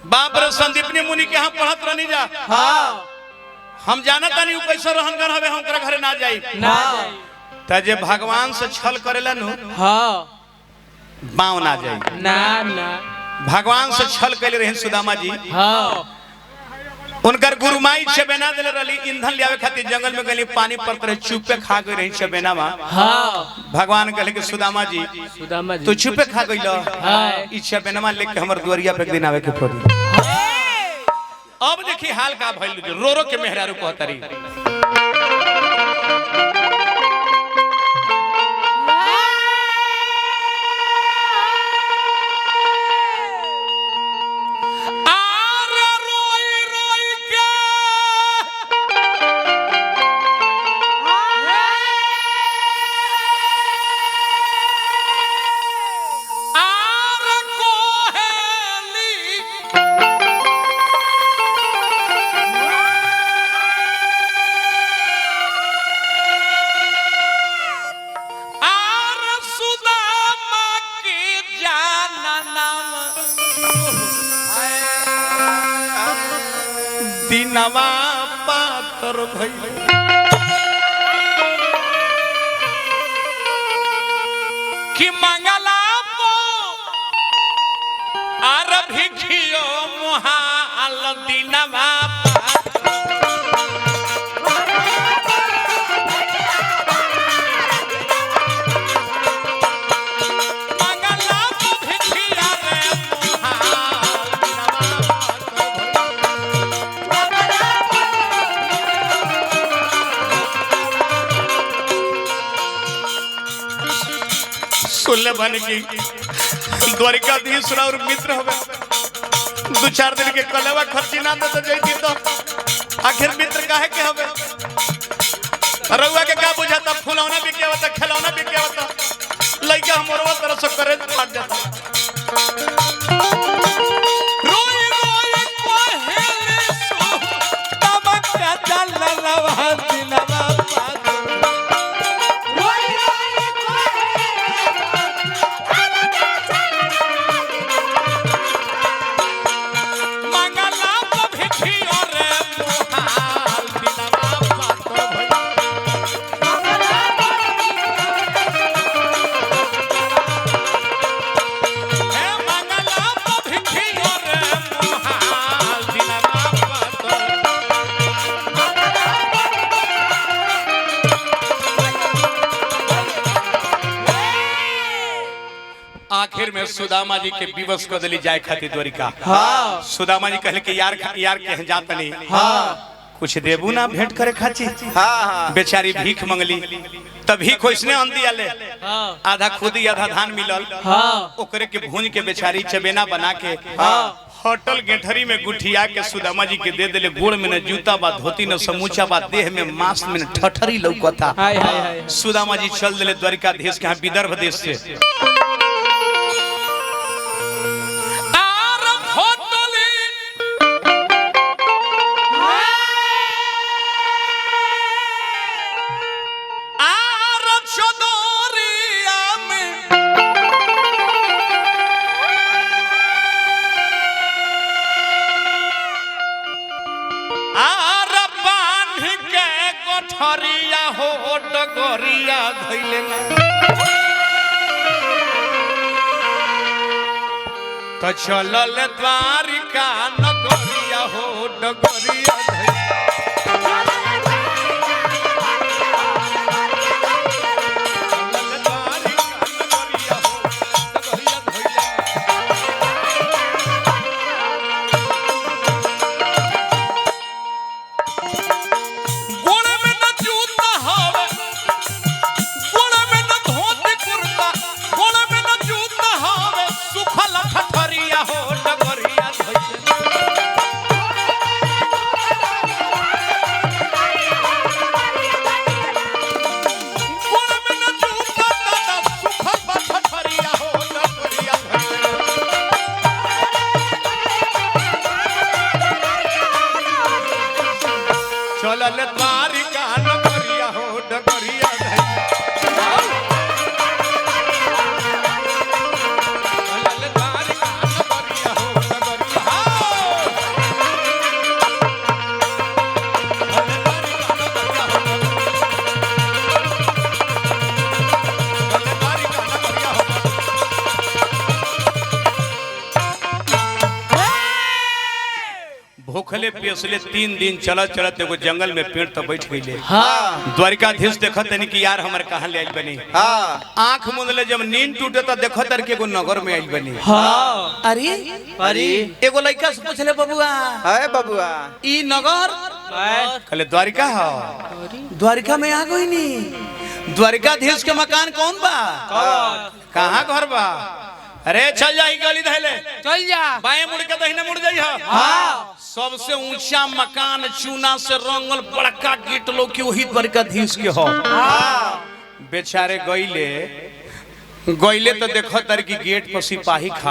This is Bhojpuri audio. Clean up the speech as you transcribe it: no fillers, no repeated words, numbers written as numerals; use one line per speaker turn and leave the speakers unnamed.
बाप रे संदीपनी मुनि के हम पढ़त रहनी जा।
हाँ
हम जानत नहीं उ कैसे रहनगर हवे हम ओकरा घरे ना जाई
ना
त जे भगवान से छल करेला नु
हाँ
बाव ना जाई
ना ना
भगवान से छल कैले रहन सुदामा जी।
हाँ
उनकर गुरुमाई छबेना देले रहली ईंधन लियावे खातिर जंगल में गली पानी पड़त रहे चुपे खा गई रही छबेना में।
हाँ
भगवान कहले कि सुदामा जी
सुदामा जी
तू चुपे खा गइलो
हाँ।
ई छबेना लेके हमर दुआरिया पे एक दिन आवे के पड़ी। अब देखी हाल का भइल रो रो के मेहरारू कहतरी दिनवा पातर भइल कि मंगला पो आर भिखियो मुहाल दिनवा सुनले बन की द्वारिकाधीश और मित्र हवे दो चार दिन के कलेवा खर्ची ना दे तो जैती तो आखिर मित्र काहे के हवे रउआ के का बुझाता फुलौना बिके होता खिलौना बिके होता लइका हमरवा तरह से करे फाट जाता रोई रोई कोहेले सो तमका चल रवा दिलवा आखिर में सुदामा जी के विवश कर दिली जाए खातिर द्वारिका।
हाँ
सुदामा जी कहले कि यार के जात नहीं
हाँ
कुछ देबू ना भेंट करे खाची।
हाँ
बेचारी भीख मंगली तभी खोसने अंधी आले
हाँ
आधा खुदी आधा धान मिलल
हाँ
ओकरे के भूंज के बेचारी चबेना बना के
हाँ
होटल गेठरी में गुठिया के सुदामा जी के दे दिले गोड़ में न जूता बा धोती न समूचा बा देह में मांस में न ठठरी लौकता।
हाय हाय हाय
सुदामा जी चल दिले द्वारिकाधीश के विदर्भ देश से हरिया हो डगरिया धइले ना तो चलल द्वारिका नगरिया हो डगरिया धइले चलल द्वारिका नगरिया हो डगरिया चलल द्वारिका नगरिया हो डगरिया भूखले पियसले 3 दिन चलत चलत एगो जंगल में पेड़ तो बैठ गईले।
हाँ
द्वारिकाधीश देखत तनी कि यार हमर कहां ले आइल बनी।
हाँ
आंख मुंदले जब नींद टूटे तो देखत तर के एगो नगर में आइल बनी।
हाँ
अरे
अरे
एगो लड़का से पूछले बबुआ
है बबुआ
ई नगर कहले द्वारिका हो। द्वारिका में आ गई नी। द्वारिकाधीश के मकान कौन बा? कहाँ घर बा? अरे चल जा गली धैले
चल जा
बाएं मुड़ के दहिने मुड़ जाई।
हाँ
सबसे ऊंचा मकान चूना से रंगल बड़का गेट लो कि वही द्वारिकाधीश के हो। बेचारे गईले तो देखो तर की गेट पर सिपाही खा